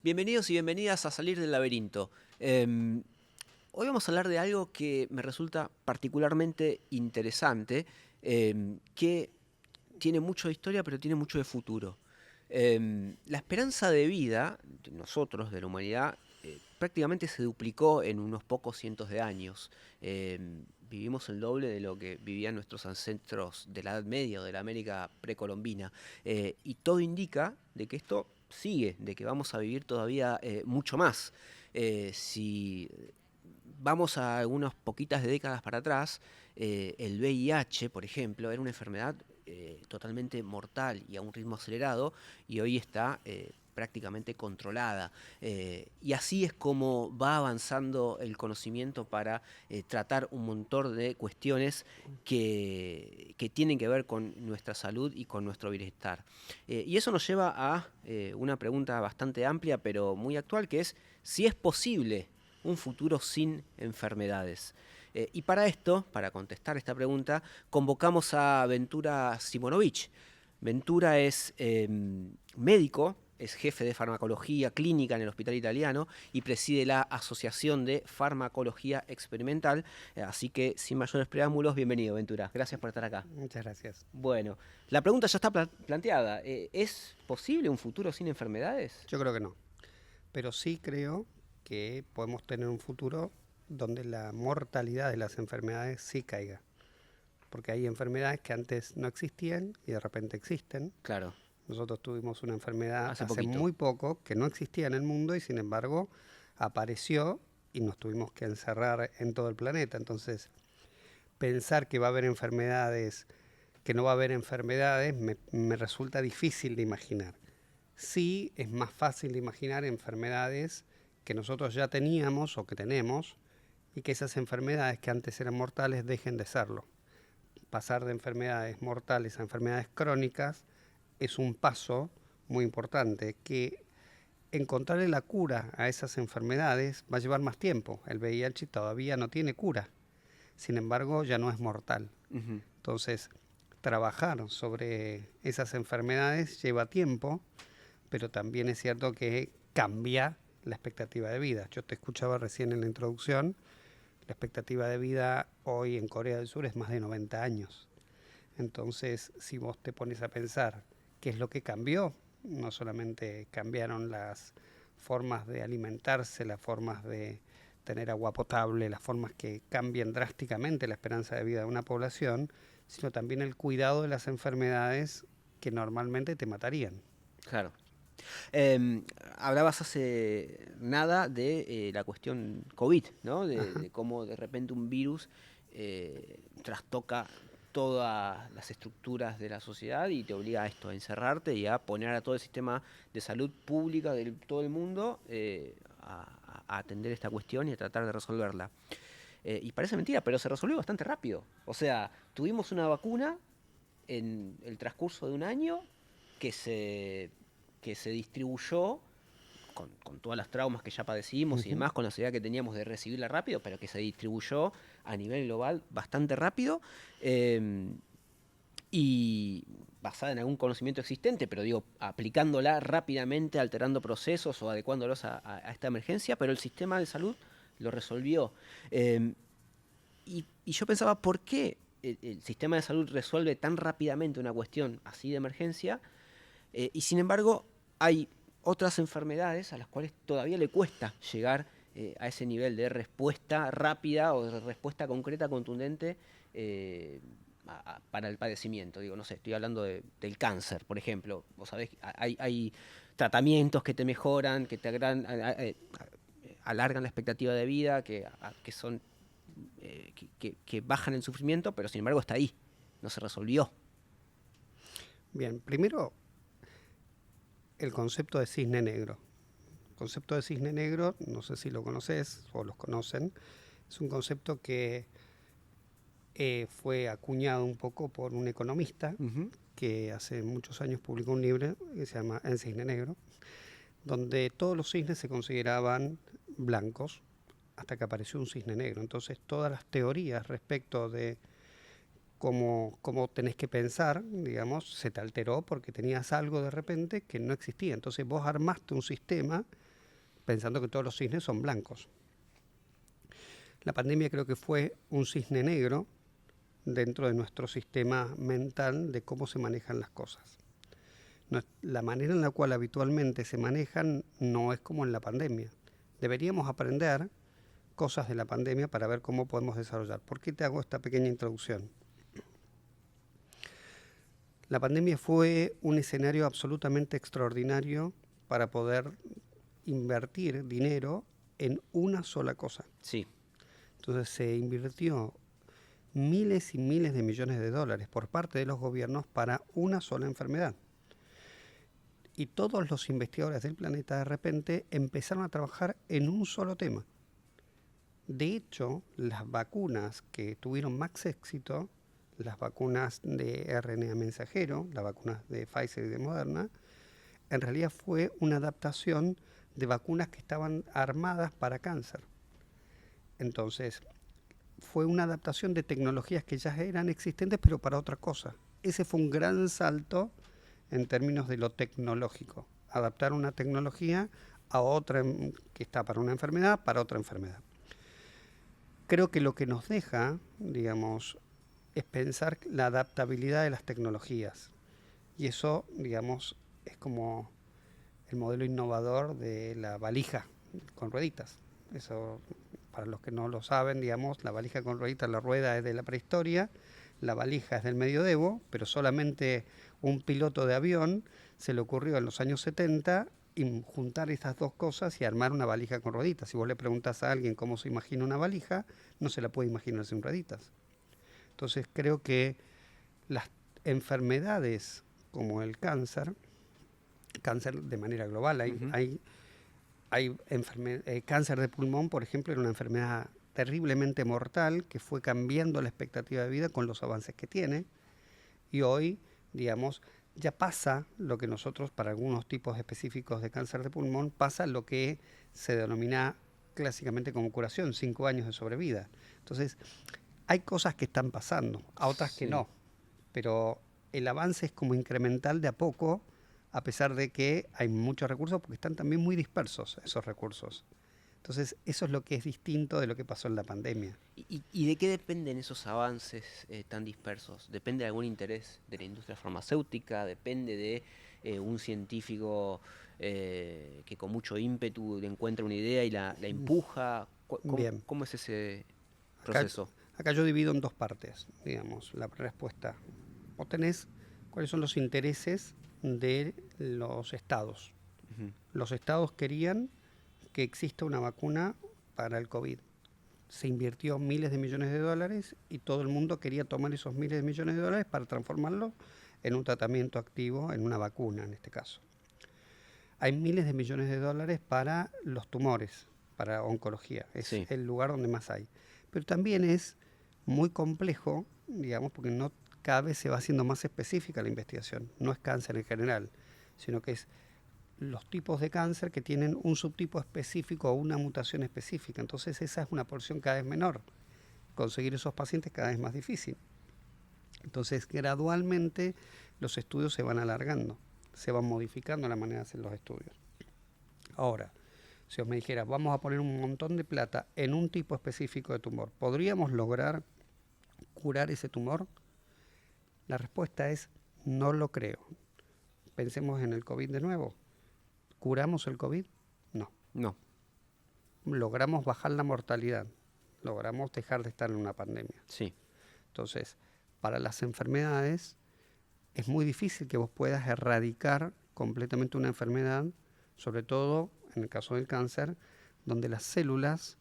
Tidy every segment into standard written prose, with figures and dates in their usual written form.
Bienvenidos y bienvenidas a Salir del Laberinto. Hoy vamos a hablar de algo que me resulta particularmente interesante, que tiene mucho de historia, pero tiene mucho de futuro. La esperanza de vida de nosotros, de la humanidad, prácticamente se duplicó en unos pocos cientos de años. Vivimos el doble de lo que vivían nuestros ancestros de la Edad Media o de la América precolombina. Y todo indica de que esto sigue, de que vamos a vivir todavía mucho más. Si vamos a algunas poquitas décadas para atrás, el VIH, por ejemplo, era una enfermedad totalmente mortal y a un ritmo acelerado, y hoy está prácticamente controlada. Y así es como va avanzando el conocimiento para tratar un montón de cuestiones que tienen que ver con nuestra salud y con nuestro bienestar. Y eso nos lleva a una pregunta bastante amplia, pero muy actual, que es si es posible un futuro sin enfermedades. Y para esto, para contestar esta pregunta, convocamos a Ventura Simonovich. Ventura es médico, es jefe de farmacología clínica en el Hospital Italiano y preside la Asociación de Farmacología Experimental. Así que, sin mayores preámbulos, bienvenido, Ventura. Gracias por estar acá. Muchas gracias. Bueno, la pregunta ya está planteada. ¿Es posible un futuro sin enfermedades? Yo creo que no, pero sí creo que podemos tener un futuro donde la mortalidad de las enfermedades sí caiga, porque hay enfermedades que antes no existían y de repente existen. Claro, Nosotros tuvimos una enfermedad hace hace poquito. muy poco que no existía en el mundo y sin embargo apareció y nos tuvimos que encerrar en todo el planeta. Entonces, pensar que va a haber enfermedades, que no va a haber enfermedades, me resulta difícil de imaginar. Sí es más fácil de imaginar enfermedades que nosotros ya teníamos o que tenemos y que esas enfermedades que antes eran mortales dejen de serlo. Pasar de enfermedades mortales a enfermedades crónicas es un paso muy importante que encontrarle la cura a esas enfermedades va a llevar más tiempo. El VIH todavía no tiene cura, sin embargo ya no es mortal. Ujú. Entonces, trabajar sobre esas enfermedades lleva tiempo, pero también es cierto que cambia la expectativa de vida. Yo te escuchaba recién en la introducción, la expectativa de vida hoy en Corea del Sur es más de 90 años. Entonces, si vos te pones a pensar qué es lo que cambió, no solamente cambiaron las formas de alimentarse, las formas de tener agua potable, las formas que cambian drásticamente la esperanza de vida de una población, sino también el cuidado de las enfermedades que normalmente te matarían. Claro. Eh, Hablabas hace nada de la cuestión COVID, ¿no? Ajá. De cómo de repente un virus trastoca todas las estructuras de la sociedad y te obliga a esto, a encerrarte y a poner a todo el sistema de salud pública de todo el mundo a atender esta cuestión y a tratar de resolverla. Y parece mentira, pero se resolvió bastante rápido. O sea, tuvimos una vacuna en el transcurso de un año que se, que se distribuyó con todas las traumas que ya padecimos y Ujú. demás, con la ansiedad que teníamos de recibirla rápido, pero que se distribuyó a nivel global bastante rápido eh, y basada en algún conocimiento existente, pero digo, aplicándola rápidamente, alterando procesos o adecuándolos a esta emergencia, pero el sistema de salud lo resolvió. Eh, y yo pensaba, ¿por qué el sistema de salud resuelve tan rápidamente una cuestión así de emergencia? Y sin embargo, hay otras enfermedades a las cuales todavía le cuesta llegar a ese nivel de respuesta rápida o de respuesta concreta, contundente para el padecimiento. Digo, no sé, estoy hablando del cáncer, por ejemplo. Vos sabés, hay tratamientos que te mejoran, que te alargan la expectativa de vida, que son que bajan el sufrimiento, pero sin embargo está ahí, no se resolvió. Bien, primero el concepto de cisne negro. El concepto de cisne negro, no sé si lo conoces o los conocen, es un concepto que fue acuñado un poco por un economista Ujú. que hace muchos años publicó un libro que se llama El cisne negro, donde todos los cisnes se consideraban blancos hasta que apareció un cisne negro. Entonces todas las teorías respecto de cómo tenés que pensar, digamos, se te alteró porque tenías algo de repente que no existía. Entonces vos armaste un sistema pensando que todos los cisnes son blancos. La pandemia creo que fue un cisne negro dentro de nuestro sistema mental de cómo se manejan las cosas. La manera en la cual habitualmente se manejan no es como en la pandemia. Deberíamos aprender cosas de la pandemia para ver cómo podemos desarrollar. ¿Por qué te hago esta pequeña introducción? La pandemia fue un escenario absolutamente extraordinario para poder invertir dinero en una sola cosa. Sí. Entonces se invirtió miles y miles de millones de dólares por parte de los gobiernos para una sola enfermedad. Y todos los investigadores del planeta de repente empezaron a trabajar en un solo tema. De hecho, las vacunas que tuvieron más éxito, las vacunas de RNA mensajero, las vacunas de Pfizer y de Moderna, en realidad fue una adaptación de vacunas que estaban armadas para cáncer. Entonces, fue una adaptación de tecnologías que ya eran existentes, pero para otra cosa. Ese fue un gran salto en términos de lo tecnológico. Adaptar una tecnología a otra que está para una enfermedad, para otra enfermedad. Creo que lo que nos deja, digamos, es pensar la adaptabilidad de las tecnologías. Y eso, digamos, es como el modelo innovador de la valija con rueditas. Eso, para los que no lo saben, digamos, la valija con rueditas, la rueda es de la prehistoria, la valija es del medioevo, pero solamente un piloto de avión se le ocurrió en los años 70 juntar estas dos cosas y armar una valija con rueditas. Si vos le preguntás a alguien cómo se imagina una valija, no se la puede imaginar sin rueditas. Entonces creo que las enfermedades como el cáncer de manera global, hay cáncer de pulmón, por ejemplo, era una enfermedad terriblemente mortal que fue cambiando la expectativa de vida con los avances que tiene, y hoy, digamos, ya pasa lo que nosotros, para algunos tipos específicos de cáncer de pulmón, pasa lo que se denomina clásicamente como curación, 5 años de sobrevida. Entonces, hay cosas que están pasando, a otras que no, pero el avance es como incremental de a poco, a pesar de que hay muchos recursos, porque están también muy dispersos esos recursos. Entonces, eso es lo que es distinto de lo que pasó en la pandemia. ¿Y de qué dependen esos avances tan dispersos? ¿Depende de algún interés de la industria farmacéutica? ¿Depende de un científico que con mucho ímpetu encuentra una idea y la empuja? ¿Cómo es ese proceso? Acá yo divido en dos partes, digamos, la respuesta. Vos tenés cuáles son los intereses de los estados. Uh-huh. Los estados querían que exista una vacuna para el COVID. Se invirtió miles de millones de dólares y todo el mundo quería tomar esos miles de millones de dólares para transformarlo en un tratamiento activo, en una vacuna en este caso. Hay miles de millones de dólares para los tumores, para oncología. Es el lugar donde más hay. Pero también es muy complejo, digamos, porque no cada vez se va haciendo más específica la investigación. No es cáncer en general, sino que es los tipos de cáncer que tienen un subtipo específico o una mutación específica. Entonces esa es una porción cada vez menor. Conseguir esos pacientes cada vez más difícil. Entonces gradualmente los estudios se van alargando, se van modificando la manera de hacer los estudios. Ahora, si os me dijera, vamos a poner un montón de plata en un tipo específico de tumor, ¿podríamos lograr curar ese tumor? La respuesta es no lo creo. Pensemos en el COVID de nuevo. ¿Curamos el COVID? No. Logramos bajar la mortalidad. Logramos dejar de estar en una pandemia. Sí. Entonces, para las enfermedades es muy difícil que vos puedas erradicar completamente una enfermedad, sobre todo en el caso del cáncer, donde las células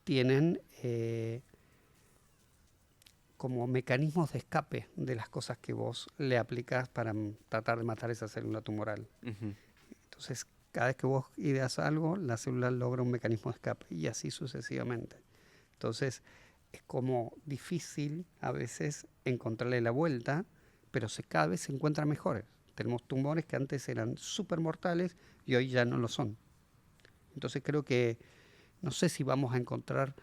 tienen como mecanismos de escape de las cosas que vos le aplicás para tratar de matar esa célula tumoral. Uh-huh. Entonces, cada vez que vos ideas algo, la célula logra un mecanismo de escape y así sucesivamente. Entonces, es como difícil a veces encontrarle la vuelta, pero cada vez se encuentran mejores. Tenemos tumores que antes eran súper mortales y hoy ya no lo son. Entonces creo que no sé si vamos a encontrar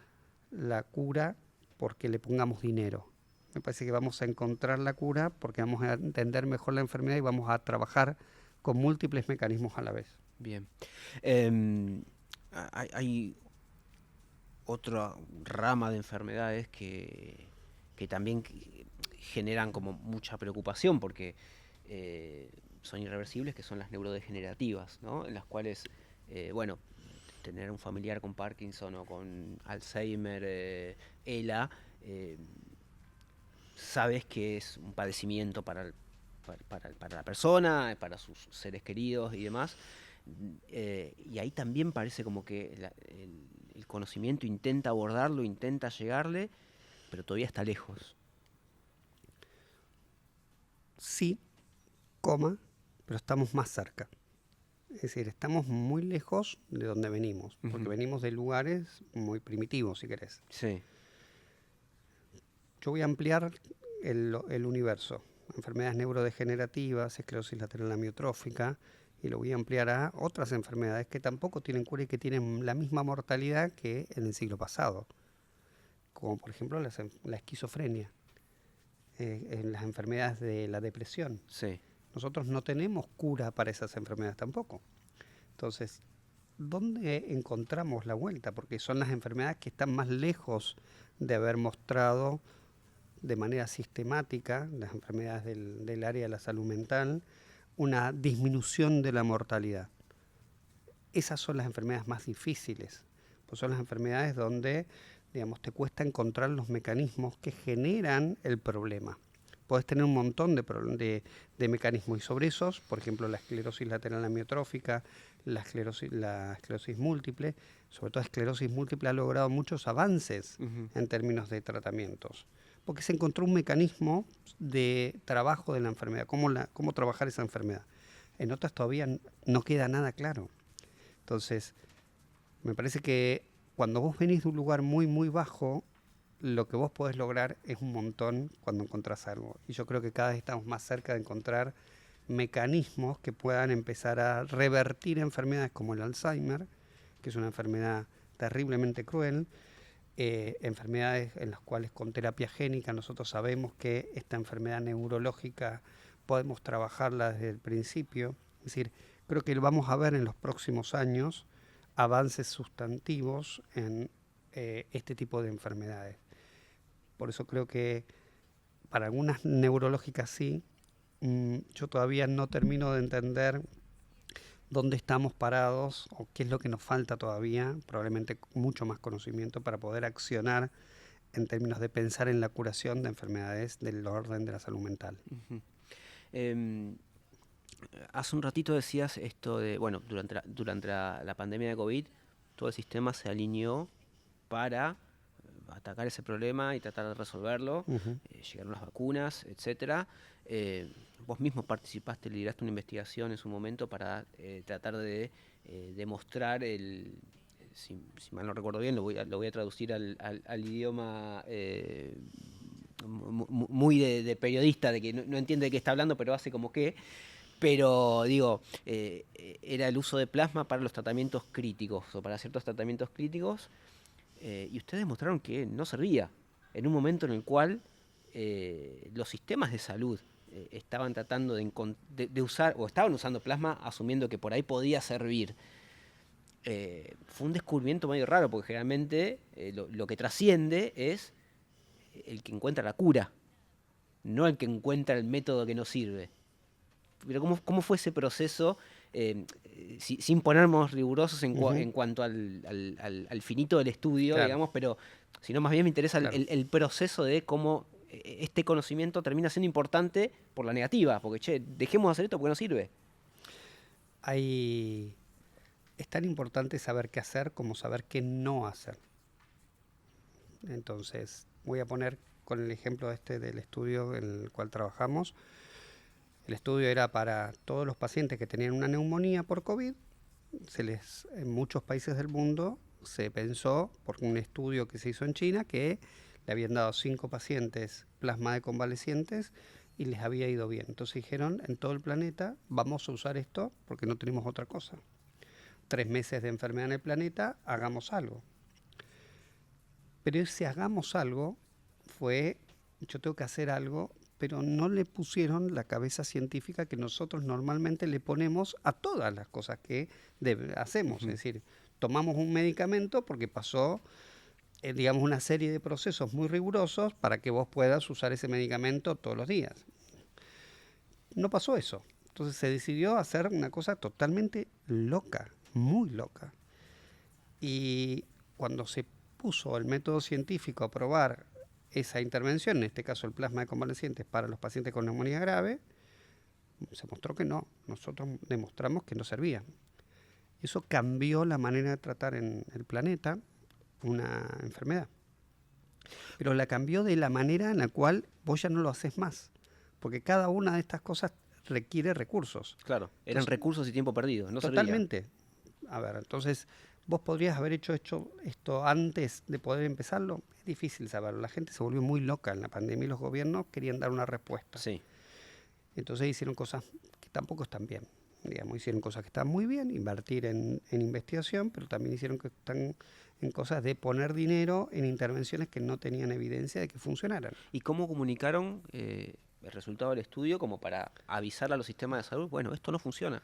la cura porque le pongamos dinero. Me parece que vamos a encontrar la cura porque vamos a entender mejor la enfermedad y vamos a trabajar con múltiples mecanismos a la vez. Bien. Hay otra rama de enfermedades que también generan como mucha preocupación porque son irreversibles, que son las neurodegenerativas, ¿no? En las cuales, bueno, tener un familiar con Parkinson o con Alzheimer, ELA, sabes que es un padecimiento para la persona, para sus seres queridos y demás. Y ahí también parece como que el conocimiento intenta abordarlo, intenta llegarle, pero todavía está lejos. Sí, pero estamos más cerca. Es decir, estamos muy lejos de donde venimos, porque venimos de lugares muy primitivos, si querés. Sí. Yo voy a ampliar el universo. Enfermedades neurodegenerativas, esclerosis lateral amiotrófica, y lo voy a ampliar a otras enfermedades que tampoco tienen cura y que tienen la misma mortalidad que en el siglo pasado, como por ejemplo la esquizofrenia, en las enfermedades de la depresión. Sí. Nosotros no tenemos cura para esas enfermedades tampoco. Entonces, ¿dónde encontramos la vuelta? Porque son las enfermedades que están más lejos de haber mostrado de manera sistemática, las enfermedades del área de la salud mental, una disminución de la mortalidad. Esas son las enfermedades más difíciles, pues son las enfermedades donde, digamos, te cuesta encontrar los mecanismos que generan el problema. Podés tener un montón de mecanismos y sobre esos, por ejemplo, la esclerosis lateral amiotrófica, la esclerosis múltiple, sobre todo la esclerosis múltiple ha logrado muchos avances en términos de tratamientos, porque se encontró un mecanismo de trabajo de la enfermedad, cómo trabajar esa enfermedad. En otras todavía no queda nada claro. Entonces, me parece que cuando vos venís de un lugar muy, muy bajo, lo que vos podés lograr es un montón cuando encontrás algo. Y yo creo que cada vez estamos más cerca de encontrar mecanismos que puedan empezar a revertir enfermedades como el Alzheimer, que es una enfermedad terriblemente cruel, enfermedades en las cuales con terapia génica nosotros sabemos que esta enfermedad neurológica podemos trabajarla desde el principio. Es decir, creo que vamos a ver en los próximos años avances sustantivos en este tipo de enfermedades. Por eso creo que para algunas neurológicas sí, yo todavía no termino de entender dónde estamos parados o qué es lo que nos falta todavía, probablemente mucho más conocimiento para poder accionar en términos de pensar en la curación de enfermedades del orden de la salud mental. Hace un ratito decías esto de, bueno, durante la pandemia de COVID, todo el sistema se alineó para atacar ese problema y tratar de resolverlo. Llegaron las vacunas, etcétera. Vos mismo participaste, lideraste una investigación en su momento para tratar de demostrar si mal no recuerdo bien, lo voy a traducir al idioma muy de periodista, de que no entiende de qué está hablando, pero hace como que. Pero digo, era el uso de plasma para los tratamientos críticos o para ciertos tratamientos críticos, y ustedes demostraron que no servía en un momento en el cual los sistemas de salud estaban tratando de usar, o estaban usando plasma asumiendo que por ahí podía servir. Fue un descubrimiento medio raro, porque generalmente lo que trasciende es el que encuentra la cura, no el que encuentra el método que no sirve. Pero ¿cómo fue ese proceso, sin ponernos rigurosos en cuanto al finito del estudio, claro, digamos, pero sino más bien me interesa claro. el proceso de cómo este conocimiento termina siendo importante por la negativa, porque, dejemos de hacer esto porque no sirve. Es tan importante saber qué hacer como saber qué no hacer. Entonces, voy a poner con el ejemplo del estudio en el cual trabajamos. El estudio era para todos los pacientes que tenían una neumonía por COVID. En muchos países del mundo se pensó, por un estudio que se hizo en China, que le habían dado 5 pacientes plasma de convalecientes y les había ido bien. Entonces dijeron, en todo el planeta vamos a usar esto porque no tenemos otra cosa. 3 meses de enfermedad en el planeta, hagamos algo. Pero ese hagamos algo fue, yo tengo que hacer algo, pero no le pusieron la cabeza científica que nosotros normalmente le ponemos a todas las cosas que hacemos. Es decir, tomamos un medicamento porque pasó, digamos, una serie de procesos muy rigurosos para que vos puedas usar ese medicamento todos los días. No pasó eso. Entonces se decidió hacer una cosa totalmente loca, muy loca. Y cuando se puso el método científico a probar esa intervención, en este caso el plasma de convalecientes para los pacientes con neumonía grave, se mostró que no. Nosotros demostramos que no servía. Eso cambió la manera de tratar en el planeta una enfermedad. Pero la cambió de la manera en la cual vos ya no lo haces más. Porque cada una de estas cosas requiere recursos. Claro, eran recursos y tiempo perdido, no servía. Totalmente. A ver, entonces, ¿vos podrías haber hecho esto antes de poder empezarlo? Es difícil saberlo. La gente se volvió muy loca en la pandemia y los gobiernos querían dar una respuesta. Sí. Entonces hicieron cosas que tampoco están bien. Digamos, hicieron cosas que están muy bien, invertir en investigación, pero también hicieron que están en cosas de poner dinero en intervenciones que no tenían evidencia de que funcionaran. ¿Y cómo comunicaron el resultado del estudio como para avisar a los sistemas de salud? Bueno, esto no funciona.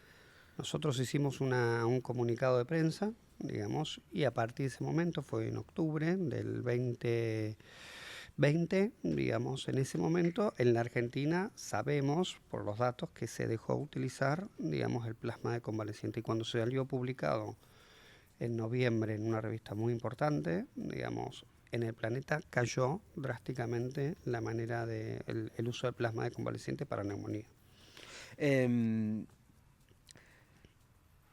Nosotros hicimos un comunicado de prensa, digamos, y a partir de ese momento, fue en octubre del 2020, digamos, en ese momento en la Argentina sabemos por los datos que se dejó utilizar, digamos, el plasma de convaleciente, y cuando se salió publicado en noviembre en una revista muy importante, digamos, en el planeta cayó drásticamente la manera de el uso del plasma de convaleciente para neumonía.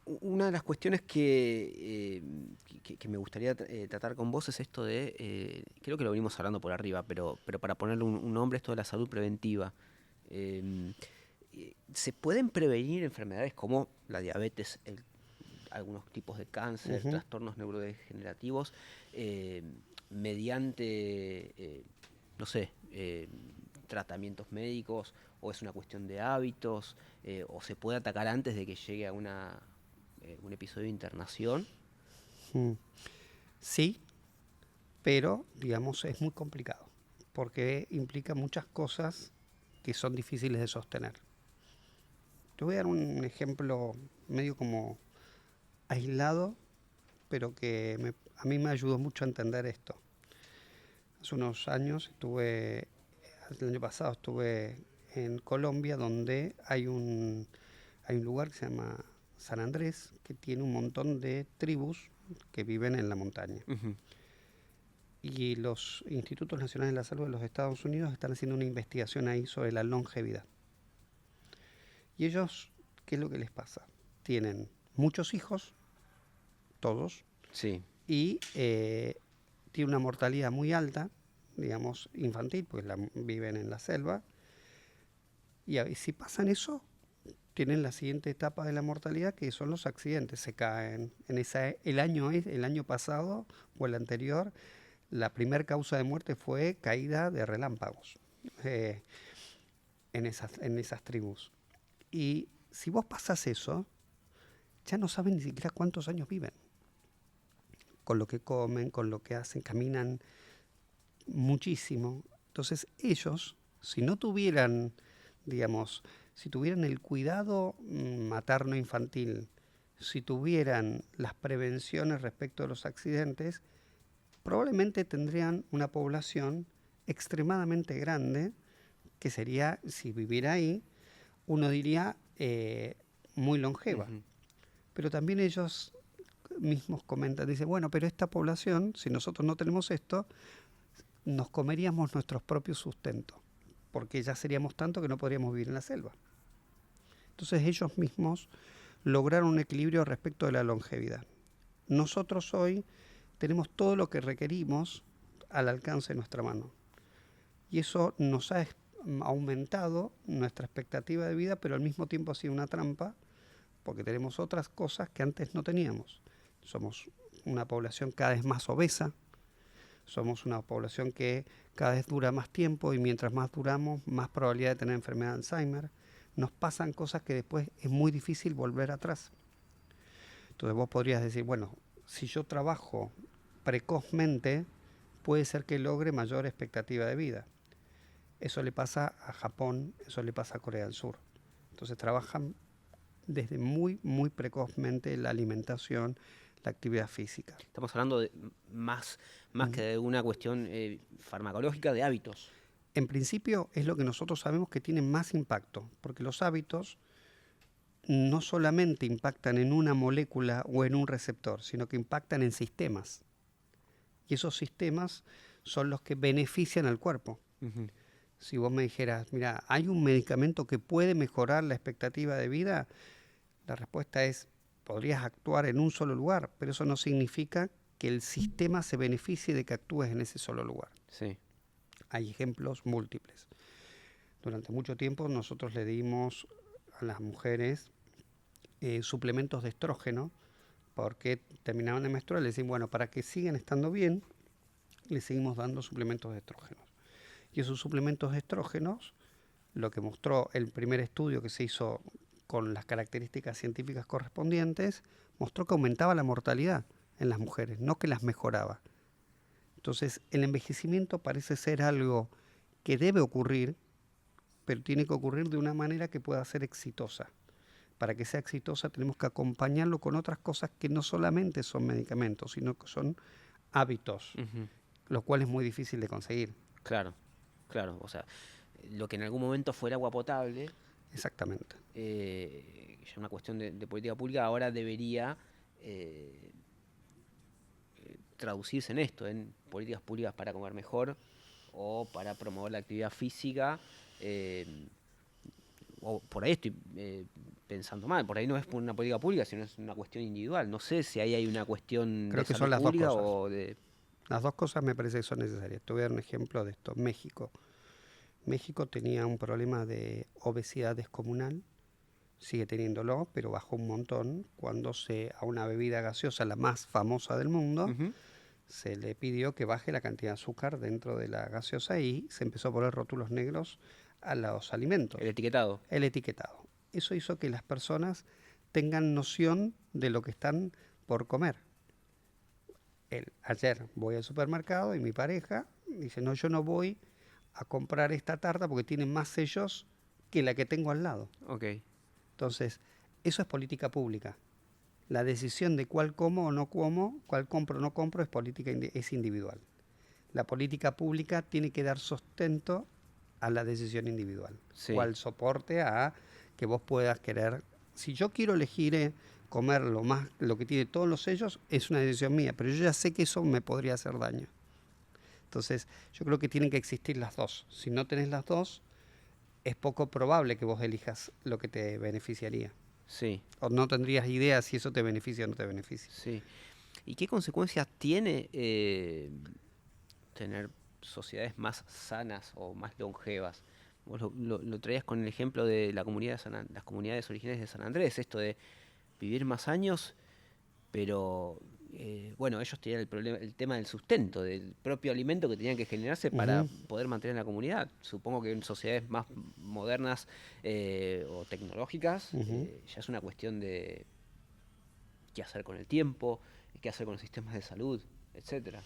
Una de las cuestiones que me gustaría tratar con vos es esto de, creo que lo venimos hablando por arriba, pero para ponerle un nombre, esto de la salud preventiva. ¿Se pueden prevenir enfermedades como la diabetes, algunos tipos de cáncer, trastornos neurodegenerativos, mediante, no sé, tratamientos médicos, o es una cuestión de hábitos, o se puede atacar antes de que llegue a un episodio de internación? Sí, pero digamos es muy complicado porque implica muchas cosas que son difíciles de sostener. Te voy a dar un ejemplo medio como aislado, pero que a mí me ayudó mucho a entender esto. Hace unos años el año pasado estuve en Colombia, donde hay un lugar que se llama San Andrés, que tiene un montón de tribus que viven en la montaña. Uh-huh. Y los Institutos Nacionales de la Salud de los Estados Unidos están haciendo una investigación ahí sobre la longevidad. Y ellos, ¿qué es lo que les pasa? Tienen muchos hijos, todos, sí, y tiene una mortalidad muy alta, digamos, infantil, porque viven en la selva. Y si pasan eso, tienen la siguiente etapa de la mortalidad, que son los accidentes. Se caen. El año pasado o el anterior, la primera causa de muerte fue caída de relámpagos en esas tribus. Y si vos pasás eso, ya no saben ni siquiera cuántos años viven. Con lo que comen, con lo que hacen, caminan muchísimo. Entonces ellos, si no tuvieran, digamos, si tuvieran el cuidado materno-infantil, si tuvieran las prevenciones respecto a los accidentes, probablemente tendrían una población extremadamente grande, que sería, si viviera ahí, uno diría muy longeva. Uh-huh. Pero también ellos mismos comentan, dicen, bueno, pero esta población, si nosotros no tenemos esto, nos comeríamos nuestros propios sustentos, porque ya seríamos tanto que no podríamos vivir en la selva. Entonces ellos mismos lograron un equilibrio respecto de la longevidad. Nosotros hoy tenemos todo lo que requerimos al alcance de nuestra mano. Y eso nos ha aumentado nuestra expectativa de vida, pero al mismo tiempo ha sido una trampa, porque tenemos otras cosas que antes no teníamos. Somos una población cada vez más obesa, somos una población que cada vez dura más tiempo, y mientras más duramos, más probabilidad de tener enfermedad de Alzheimer. Nos pasan cosas que después es muy difícil volver atrás. Entonces vos podrías decir, bueno, si yo trabajo precozmente, puede ser que logre mayor expectativa de vida. Eso le pasa a Japón, eso le pasa a Corea del Sur. Entonces trabajan desde muy, muy precozmente la alimentación, la actividad física. Estamos hablando de más que de una cuestión farmacológica, de hábitos. En principio es lo que nosotros sabemos que tiene más impacto, porque los hábitos no solamente impactan en una molécula o en un receptor, sino que impactan en sistemas. Y esos sistemas son los que benefician al cuerpo. Uh-huh. Si vos me dijeras, mira, ¿hay un medicamento que puede mejorar la expectativa de vida? La respuesta es, podrías actuar en un solo lugar, pero eso no significa que el sistema se beneficie de que actúes en ese solo lugar. Sí. Hay ejemplos múltiples. Durante mucho tiempo nosotros le dimos a las mujeres suplementos de estrógeno, porque terminaban de menstruar, le decimos, bueno, para que sigan estando bien, le seguimos dando suplementos de estrógenos. Y esos suplementos de estrógenos, lo que mostró el primer estudio que se hizo con las características científicas correspondientes, mostró que aumentaba la mortalidad en las mujeres, no que las mejoraba. Entonces, el envejecimiento parece ser algo que debe ocurrir, pero tiene que ocurrir de una manera que pueda ser exitosa. Para que sea exitosa tenemos que acompañarlo con otras cosas que no solamente son medicamentos, sino que son hábitos, Uh-huh. lo cual es muy difícil de conseguir. Claro. O sea, lo que en algún momento fuera agua potable, Exactamente. ya una cuestión de política pública, ahora debería traducirse en esto, en políticas públicas para comer mejor o para promover la actividad física. O por ahí estoy pensando mal, por ahí no es por una política pública, sino es una cuestión individual. No sé si ahí hay una cuestión Creo de que salud son las dos pública cosas. o de... Las dos cosas me parece que son necesarias. Te voy a dar un ejemplo de esto. México tenía un problema de obesidad descomunal, sigue teniéndolo, pero bajó un montón cuando a una bebida gaseosa, la más famosa del mundo, Uh-huh. se le pidió que baje la cantidad de azúcar dentro de la gaseosa y se empezó a poner rótulos negros a los alimentos. El etiquetado. El etiquetado. Eso hizo que las personas tengan noción de lo que están por comer. Ayer voy al supermercado y mi pareja dice, no, yo no voy a comprar esta tarta porque tiene más sellos que la que tengo al lado. Ok. Entonces, eso es política pública. La decisión de cuál como o no como, cuál compro o no compro, es individual. La política pública tiene que dar sustento a la decisión individual. Sí. O al soporte a que vos puedas querer. Si yo quiero elegir comer lo que tiene todos los sellos, es una decisión mía, pero yo ya sé que eso me podría hacer daño. Entonces, yo creo que tienen que existir las dos. Si no tenés las dos, es poco probable que vos elijas lo que te beneficiaría. Sí. O no tendrías idea si eso te beneficia o no te beneficia. Sí. ¿Y qué consecuencias tiene tener sociedades más sanas o más longevas? Vos lo traías con el ejemplo de la comunidad las comunidades originarias de San Andrés, esto de vivir más años, pero bueno, ellos tenían el tema del sustento, del propio alimento que tenían que generarse para poder mantener la comunidad. Supongo que en sociedades más modernas o tecnológicas ya es una cuestión de qué hacer con el tiempo, qué hacer con los sistemas de salud, etcétera.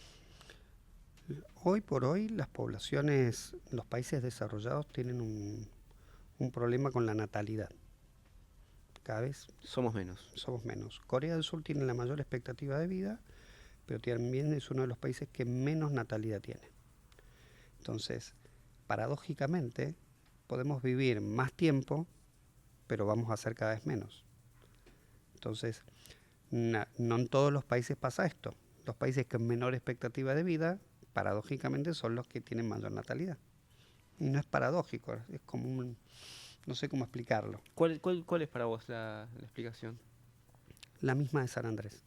Hoy por hoy las poblaciones, los países desarrollados tienen un problema con la natalidad. Cada vez somos menos. Corea del Sur tiene la mayor expectativa de vida, pero también es uno de los países que menos natalidad tiene. Entonces, paradójicamente, podemos vivir más tiempo, pero vamos a ser cada vez menos. Entonces, no en todos los países pasa esto. Los países con menor expectativa de vida, paradójicamente, son los que tienen mayor natalidad. Y no es paradójico, es como no sé cómo explicarlo. ¿Cuál es para vos la explicación? La misma de San Andrés.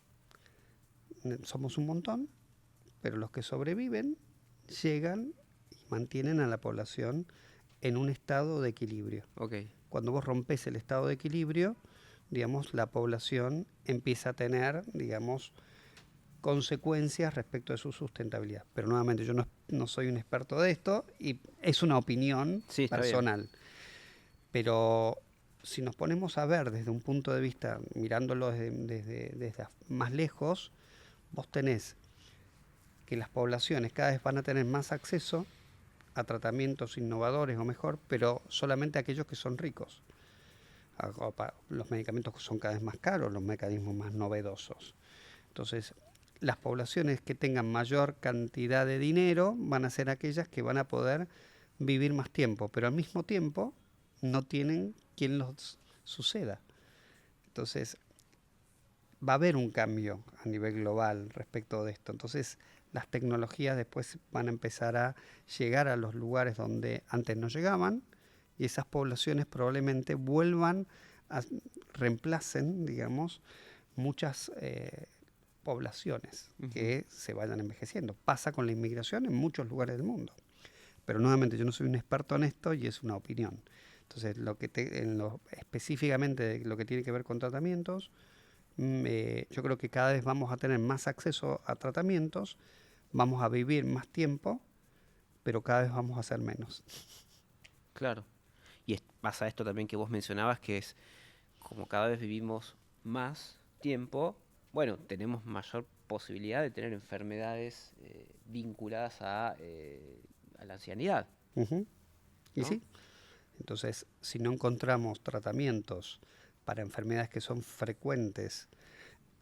Somos un montón, pero los que sobreviven llegan y mantienen a la población en un estado de equilibrio. Okay. Cuando vos rompes el estado de equilibrio, digamos, la población empieza a tener, digamos, consecuencias respecto de su sustentabilidad. Pero nuevamente, yo no soy un experto de esto y es una opinión personal. Pero si nos ponemos a ver desde un punto de vista, mirándolo desde más lejos, vos tenés que las poblaciones cada vez van a tener más acceso a tratamientos innovadores o mejor, pero solamente aquellos que son ricos. Los medicamentos son cada vez más caros, los mecanismos más novedosos. Entonces, las poblaciones que tengan mayor cantidad de dinero van a ser aquellas que van a poder vivir más tiempo, pero al mismo tiempo no tienen quien los suceda. Entonces, va a haber un cambio a nivel global respecto de esto. Entonces, las tecnologías después van a empezar a llegar a los lugares donde antes no llegaban y esas poblaciones probablemente vuelvan a reemplacen, digamos, muchas poblaciones que se vayan envejeciendo. Pasa con la inmigración en muchos lugares del mundo. Pero nuevamente, yo no soy un experto en esto y es una opinión. Entonces, específicamente de lo que tiene que ver con tratamientos, yo creo que cada vez vamos a tener más acceso a tratamientos, vamos a vivir más tiempo, pero cada vez vamos a hacer menos. Claro. Y pasa esto también que vos mencionabas, que es como cada vez vivimos más tiempo, bueno, tenemos mayor posibilidad de tener enfermedades vinculadas a la ancianidad. Uh-huh. Y ¿No? sí, entonces si no encontramos tratamientos para enfermedades que son frecuentes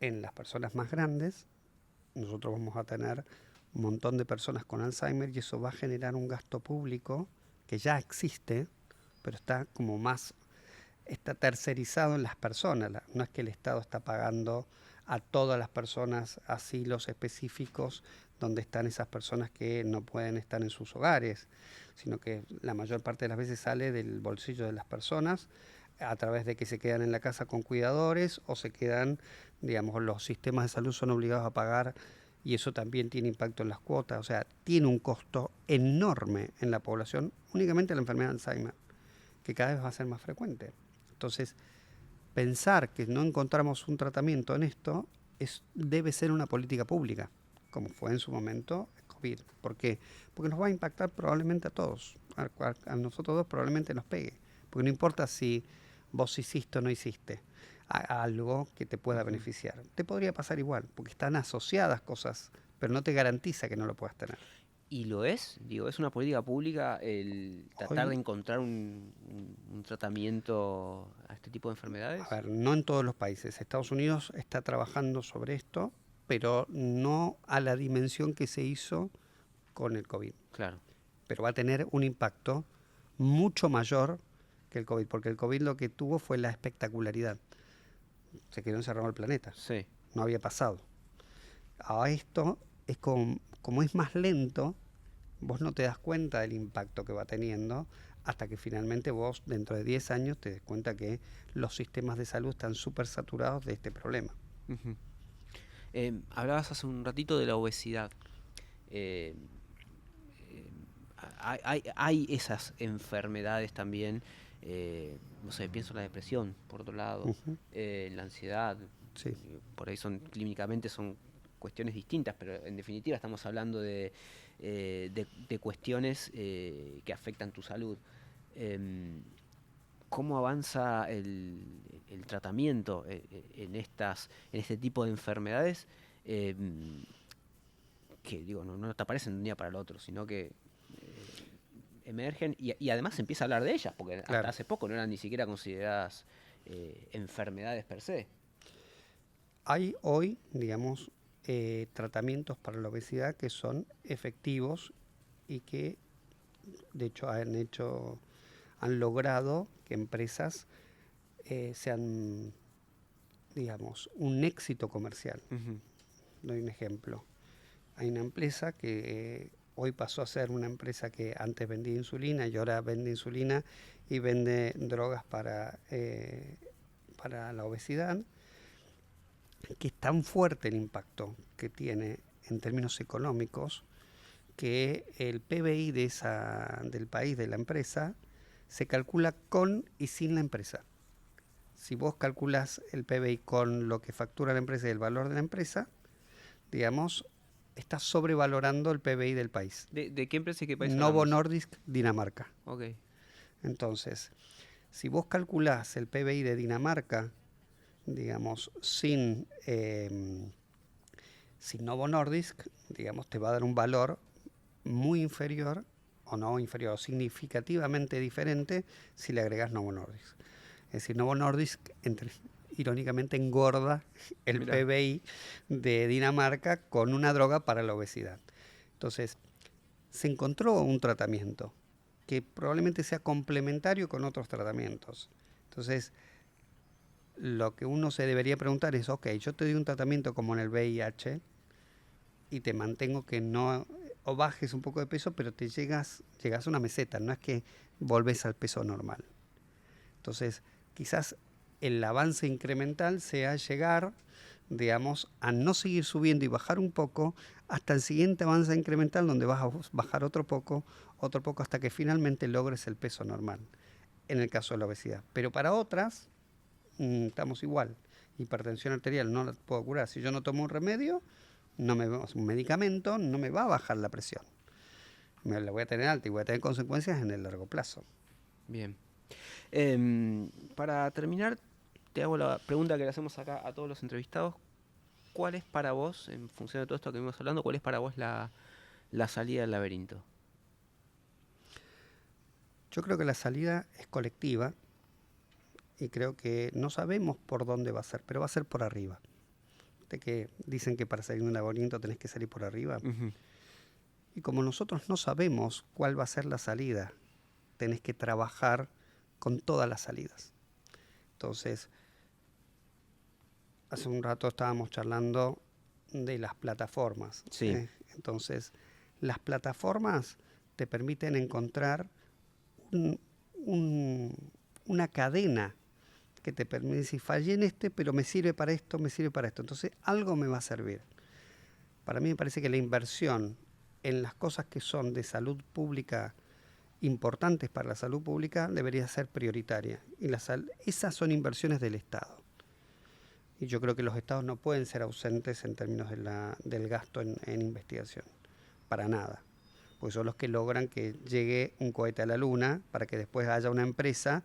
en las personas más grandes, nosotros vamos a tener un montón de personas con Alzheimer y eso va a generar un gasto público que ya existe, pero está como está tercerizado en las personas. No es que el Estado está pagando a todas las personas asilos específicos donde están esas personas que no pueden estar en sus hogares, sino que la mayor parte de las veces sale del bolsillo de las personas a través de que se quedan en la casa con cuidadores o se quedan, digamos, los sistemas de salud son obligados a pagar y eso también tiene impacto en las cuotas, o sea, tiene un costo enorme en la población, únicamente la enfermedad de Alzheimer, que cada vez va a ser más frecuente. Entonces, pensar que no encontramos un tratamiento en esto debe ser una política pública, como fue en su momento el COVID. ¿Por qué? Porque nos va a impactar probablemente a todos, a nosotros dos probablemente nos pegue, porque no importa si vos hiciste o no hiciste algo que te pueda beneficiar. Te podría pasar igual, porque están asociadas cosas, pero no te garantiza que no lo puedas tener. ¿Y lo es? Digo, ¿es una política pública el tratar de encontrar un tratamiento a este tipo de enfermedades? A ver, no en todos los países. Estados Unidos está trabajando sobre esto, pero no a la dimensión que se hizo con el COVID. Claro. Pero va a tener un impacto mucho mayor que el COVID, porque el COVID lo que tuvo fue la espectacularidad. Se quedó encerrado el planeta. Sí. No había pasado. A esto es como es más lento, vos no te das cuenta del impacto que va teniendo hasta que finalmente vos dentro de 10 años te des cuenta que los sistemas de salud están súper saturados de este problema. Uh-huh. Hablabas hace un ratito de la obesidad. Eh, hay esas enfermedades también, no sé, pienso en la depresión, por otro lado, la ansiedad, Sí. por ahí clínicamente son cuestiones distintas, pero en definitiva estamos hablando de cuestiones que afectan tu salud. ¿Cómo avanza el tratamiento en este tipo de enfermedades? Que digo, no te aparecen de un día para el otro, sino que emergen y además se empieza a hablar de ellas, porque Claro. hasta hace poco no eran ni siquiera consideradas enfermedades per se. Hay hoy, digamos, tratamientos para la obesidad que son efectivos y que de hecho han logrado que empresas sean, digamos, un éxito comercial. Uh-huh. Doy un ejemplo. Hay una empresa que hoy pasó a ser una empresa que antes vendía insulina y ahora vende insulina y vende drogas para la obesidad, que es tan fuerte el impacto que tiene en términos económicos que el PBI del país, de la empresa, se calcula con y sin la empresa. Si vos calculas el PBI con lo que factura la empresa y el valor de la empresa, digamos, estás sobrevalorando el PBI del país. ¿De qué empresa y qué país Novo hablamos? Nordisk, Dinamarca. Ok. Entonces, si vos calculás el PBI de Dinamarca, digamos, sin Novo Nordisk, digamos, te va a dar un valor muy inferior, o no inferior, significativamente diferente si le agregas Novo Nordisk. Es decir, Novo Nordisk irónicamente engorda el Mirá. PBI de Dinamarca con una droga para la obesidad. Entonces, se encontró un tratamiento que probablemente sea complementario con otros tratamientos. Entonces, lo que uno se debería preguntar es, ok, yo te doy un tratamiento como en el VIH y te mantengo que no, o bajes un poco de peso, pero llegas a una meseta, no es que volvés al peso normal. Entonces, quizás el avance incremental sea llegar, digamos, a no seguir subiendo y bajar un poco hasta el siguiente avance incremental donde vas a bajar otro poco, hasta que finalmente logres el peso normal, en el caso de la obesidad. Pero para otras, estamos igual. Hipertensión arterial no la puedo curar. Si yo no tomo un remedio, un medicamento, no me va a bajar la presión. Me la voy a tener alta y voy a tener consecuencias en el largo plazo. Bien. Para terminar, te hago la pregunta que le hacemos acá a todos los entrevistados. ¿Cuál es para vos, en función de todo esto que vimos hablando, cuál es para vos la salida del laberinto? Yo creo que la salida es colectiva y creo que no sabemos por dónde va a ser, pero va a ser por arriba. De que dicen que para salir de un laberinto tenés que salir por arriba. Uh-huh. Y como nosotros no sabemos cuál va a ser la salida, tenés que trabajar con todas las salidas. Entonces, hace un rato estábamos charlando de las plataformas. Sí. Entonces, las plataformas te permiten encontrar una cadena que te permite decir, fallé en pero me sirve para esto, me sirve para esto. Entonces, algo me va a servir. Para mí me parece que la inversión en las cosas que son de salud pública, importantes para la salud pública, debería ser prioritaria. Y esas son inversiones del Estado. Y yo creo que los estados no pueden ser ausentes en términos del gasto en investigación. Para nada. Porque son los que logran que llegue un cohete a la Luna para que después haya una empresa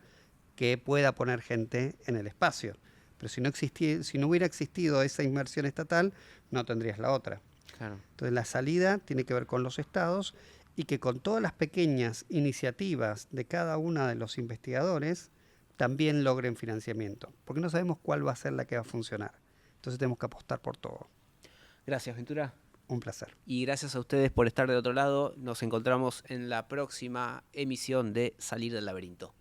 que pueda poner gente en el espacio. Pero si no hubiera existido esa inversión estatal, no tendrías la otra. Claro. Entonces la salida tiene que ver con los estados y que con todas las pequeñas iniciativas de cada uno de los investigadores también logren financiamiento, porque no sabemos cuál va a ser la que va a funcionar. Entonces tenemos que apostar por todo. Gracias, Ventura. Un placer. Y gracias a ustedes por estar de otro lado. Nos encontramos en la próxima emisión de Salir del Laberinto.